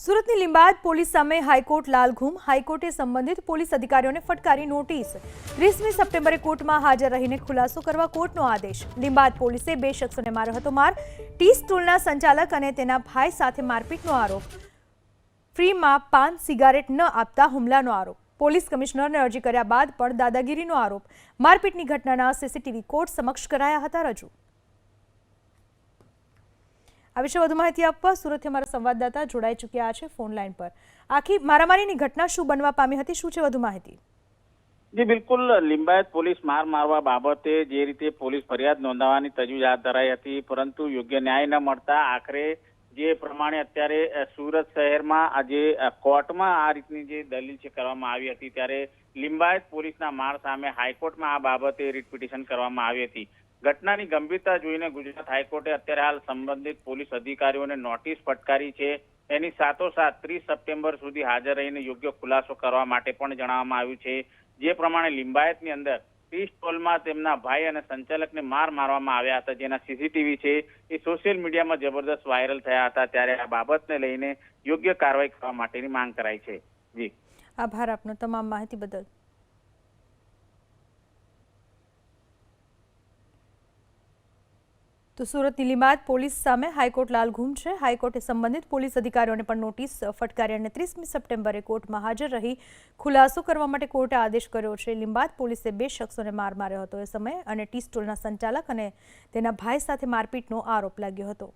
સુરતની લીંબાયત પોલીસ સામે હાઈકોર્ટ લાલઘૂમ। હાઈકોર્ટે સંબંધિત પોલીસ અધિકારીઓને ફટકારી નોટિસ। 30મી સપ્ટેમ્બરે કોર્ટમાં હાજર રહીને ખુલાસો કરવા કોર્ટનો આદેશ। લીંબાયત પોલીસે બે શખ્સોને માર્યો હતો માર। ટી સ્ટોલના સંચાલક અને તેના ભાઈ સાથે મારપીટનો આરોપ। ફ્રીમાં પાન સિગારેટ ન આપતા હુમલાનો આરોપ। પોલીસ કમિશનરને અરજી કર્યા બાદ પણ દાદાગીરીનો આરોપ। મારપીટની ઘટનાના સીસીટીવી કોર્ટ સમક્ષ કરાયા હતા રજૂ। આ વિશે વધુ માહિતી આપવા સુરતથી અમારા સંવાદદાતા જોડાઈ ચૂક્યા છે ફોન લાઈન પર। આખી મારામારીની ઘટના શું બનવા પામી હતી, શું છે વધુ માહિતી? જી બિલકુલ, લીંબાયત પોલીસ માર મારવા બાબતે જે રીતે પોલીસ ફરિયાદ નોંધાવવાની તજવીજ હાથ ધરાઈ હતી, પરંતુ યોગ્ય ન્યાય ન મળતા આખરે જે પ્રમાણે અત્યારે સુરત શહેરમાં આજે કોર્ટમાં આ રીતની જે દલીલ છે કરવામાં આવી હતી, ત્યારે લીંબાયત પોલીસના માર સામે હાઈકોર્ટમાં આ બાબતે રીટ પિટિશન કરવામાં આવી હતી। ઘટનાની ગંભીરતા જોઈને ગુજરાત હાઈકોર્ટે અત્યારે હાલ સંબંધિત પોલીસ અધિકારીઓને નોટિસ ફટકારી છે। એની સાથોસાથ 30 સપ્ટેમ્બર સુધી હાજર રહીને યોગ્ય ખુલાસો કરવા માટે પણ જણાવવામાં આવ્યું છે। જે પ્રમાણે લીંબાયતની અંદર ટી સ્ટોલમાં તેમના ભાઈ અને સંચાલકને મારવામાં આવ્યા હતા, જેના સીસીટીવી છે એ સોશિયલ મીડિયામાં જબરદસ્ત વાયરલ થયા હતા, ત્યારે આ બાબતને લઈને યોગ્ય કાર્યવાહી કરવા માટેની માંગ કરાઈ છે। જી આભાર આપનો તમામ માહિતી બદલ। તો સુરતની લીંબાયત પોલીસ સામે હાઈકોર્ટ લાલઘૂમ છે। હાઈકોર્ટે સંબંધિત પોલીસ અધિકારીઓને પણ નોટિસ ફટકારી અને 30મી સપ્ટેમ્બરે કોર્ટમાં હાજર રહી ખુલાસો કરવા માટે કોર્ટે આદેશ કર્યો છે। લીંબાયત પોલીસે બે શખ્સોને માર્યો હતો એ સમયે અને ટી સ્ટોલના સંચાલક અને તેના ભાઈ સાથે મારપીટનો આરોપ લાગ્યો હતો।